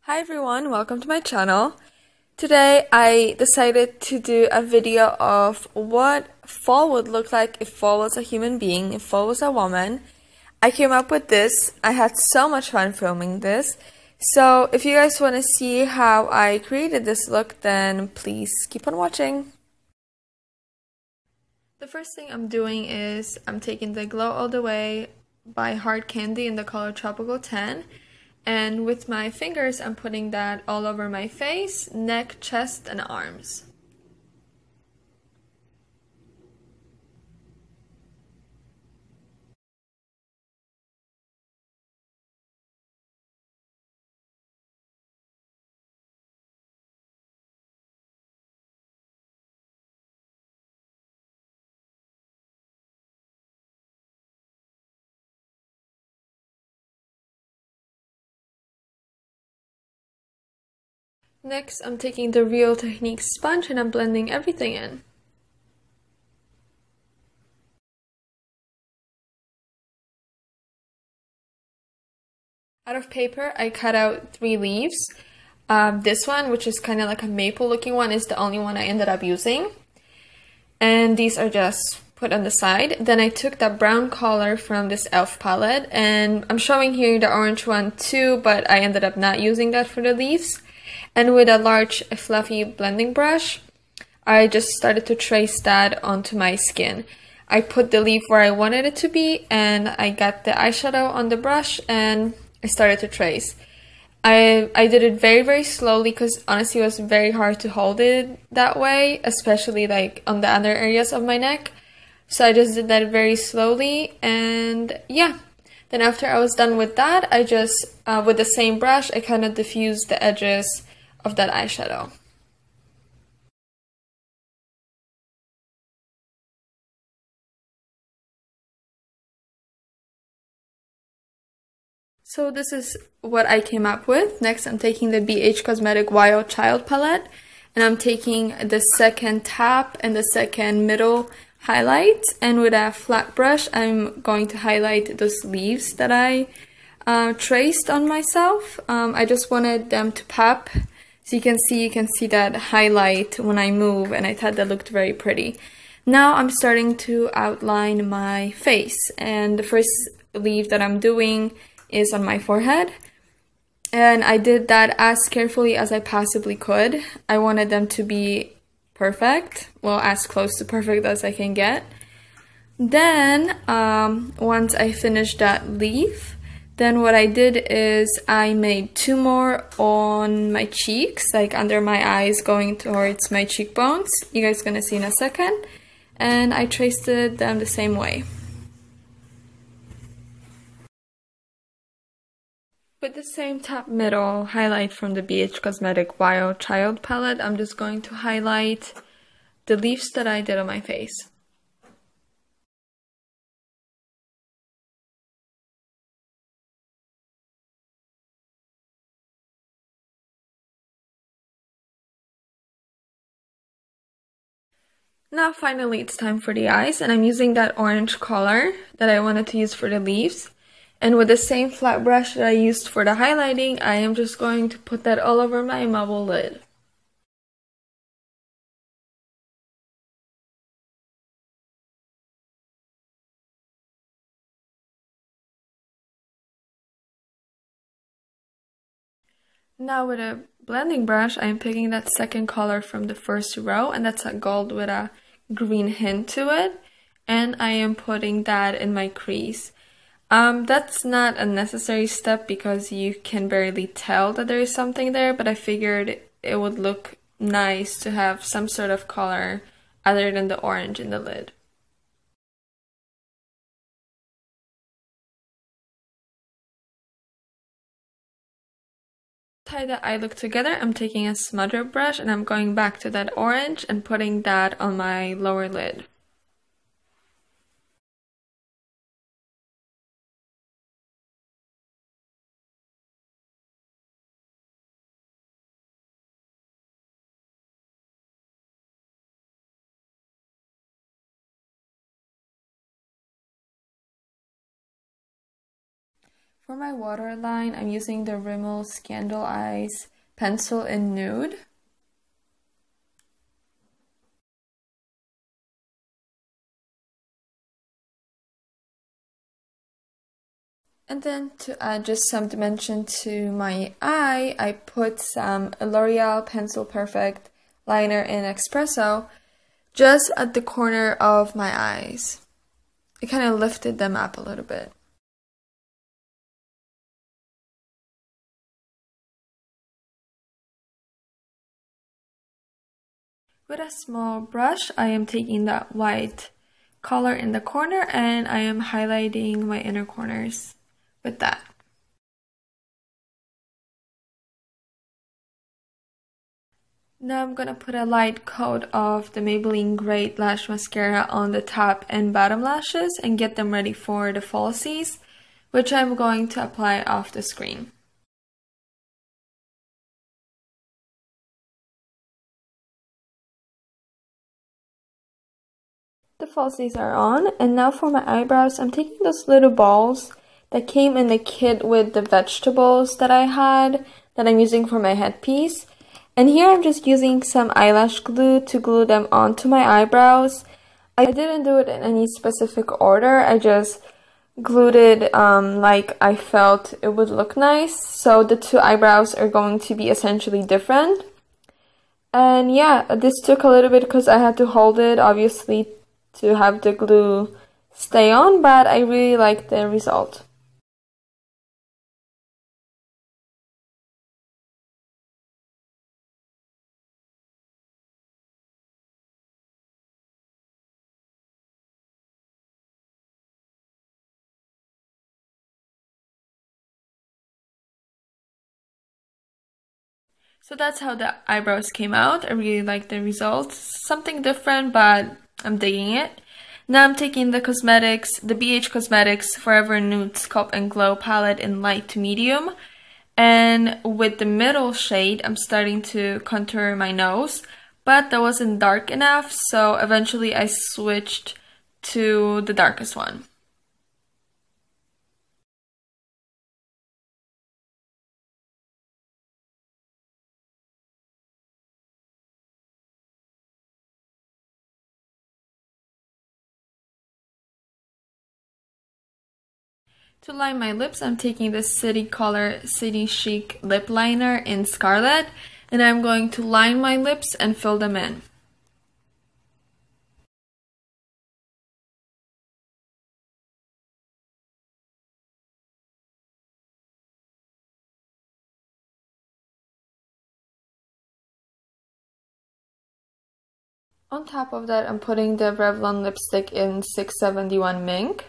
Hi everyone, welcome to my channel. Today I decided to do a video of what fall would look like if fall was a human being, if fall was a woman. I came up with this. I had so much fun filming this. So if you guys want to see how I created this look, then please keep on watching. The first thing I'm doing is I'm taking the Glow All The Way by Hard Candy in the color Tropical Tan. And with my fingers, I'm putting that all over my face, neck, chest, and arms. Next, I'm taking the Real Techniques sponge and I'm blending everything in. Out of paper, I cut out 3 leaves. This one, which is kind of like a maple looking one, is the only one I ended up using. And these are just put on the side. Then I took that brown color from this e.l.f. palette, and I'm showing here the orange one too, but I ended up not using that for the leaves. And with a large fluffy blending brush, I just started to trace that onto my skin. I put the leaf where I wanted it to be, and I got the eyeshadow on the brush and I started to trace. I did it very slowly because honestly it was very hard to hold it that way, especially like on the other areas of my neck. So I just did that very slowly, and yeah. Then after I was done with that, I just, with the same brush, I kind of diffused the edges of that eyeshadow. So this is what I came up with. Next, I'm taking the BH Cosmetic Wild Child palette, and I'm taking the second tap and the second middle highlight, and with a flat brush, I'm going to highlight those leaves that I traced on myself. I just wanted them to pop, so you can see that highlight when I move, and I thought that looked very pretty. Now I'm starting to outline my face, and the first leaf that I'm doing is on my forehead, and I did that as carefully as I possibly could. I wanted them to be perfect, well, as close to perfect as I can get. Then once I finished that leaf, then what I did is I made 2 more on my cheeks, like under my eyes going towards my cheekbones. You guys gonna see in a second. And I traced them the same way. With the same top middle highlight from the BH Cosmetic Wild Child palette, I'm just going to highlight the leaves that I did on my face. Now finally it's time for the eyes, and I'm using that orange color that I wanted to use for the leaves. And with the same flat brush that I used for the highlighting, I am just going to put that all over my mobile lid. Now with a blending brush, I'm picking that second color from the first row, and that's a gold with a green hint to it. And I am putting that in my crease. That's not a necessary step because you can barely tell that there is something there, but I figured it would look nice to have some sort of color other than the orange in the lid. Tie the eye look together, I'm taking a smudger brush and I'm going back to that orange and putting that on my lower lid. For my waterline, I'm using the Rimmel Scandal Eyes pencil in nude. And then to add just some dimension to my eye, I put some L'Oreal Pencil Perfect liner in Espresso just at the corner of my eyes. It kind of lifted them up a little bit. With a small brush, I am taking that white color in the corner and I am highlighting my inner corners with that. Now I'm gonna put a light coat of the Maybelline Great Lash Mascara on the top and bottom lashes and get them ready for the falsies, which I'm going to apply off the screen. The falsies are on, and now for my eyebrows, I'm taking those little balls that came in the kit with the vegetables that I had that I'm using for my headpiece. And here I'm just using some eyelash glue to glue them onto my eyebrows. I didn't do it in any specific order, I just glued it like I felt it would look nice. So the two eyebrows are going to be essentially different. And yeah, this took a little bit because I had to hold it, obviously, to have the glue stay on, but I really like the result. So that's how the eyebrows came out. I really like the result. Something different, but I'm digging it. Now I'm taking the BH Cosmetics Forever Nude Sculpt and Glow palette in light to medium. And with the middle shade, I'm starting to contour my nose. But that wasn't dark enough, so eventually I switched to the darkest one. To line my lips, I'm taking the City Color City Chic lip liner in Scarlet, and I'm going to line my lips and fill them in. On top of that, I'm putting the Revlon lipstick in 671 Mink.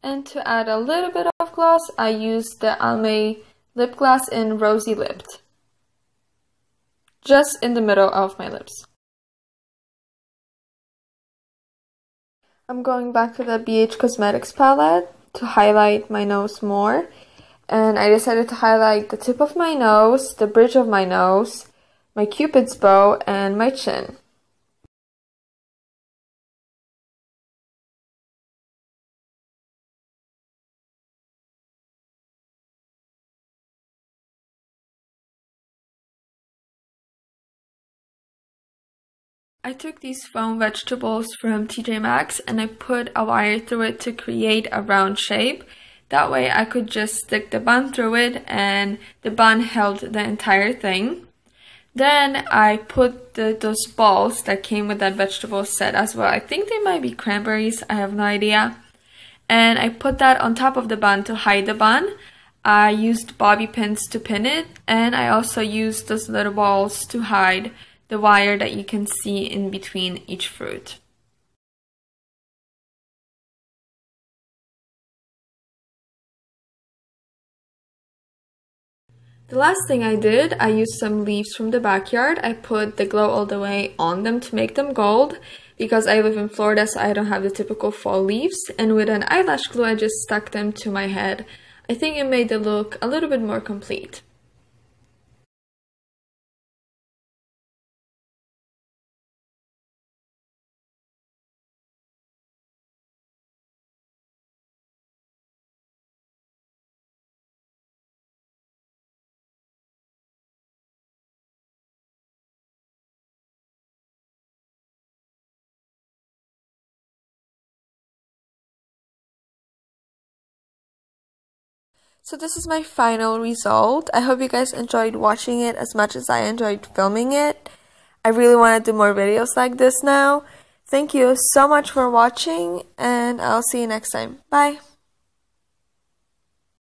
And to add a little bit of gloss, I used the Almay lip gloss in Rosy Lipped, just in the middle of my lips. I'm going back to the BH Cosmetics palette to highlight my nose more. And I decided to highlight the tip of my nose, the bridge of my nose, my cupid's bow, and my chin. I took these foam vegetables from TJ Maxx and I put a wire through it to create a round shape. That way I could just stick the bun through it and the bun held the entire thing. Then I put those balls that came with that vegetable set as well. I think they might be cranberries, I have no idea. And I put that on top of the bun to hide the bun. I used bobby pins to pin it, and I also used those little balls to hide the wire that you can see in between each fruit. The last thing I did, I used some leaves from the backyard. I put the Glow All The Way on them to make them gold because I live in Florida, so I don't have the typical fall leaves. And with an eyelash glue, I just stuck them to my head. I think it made the look a little bit more complete. So this is my final result. I hope you guys enjoyed watching it as much as I enjoyed filming it. I really want to do more videos like this now. Thank you so much for watching, and I'll see you next time. Bye!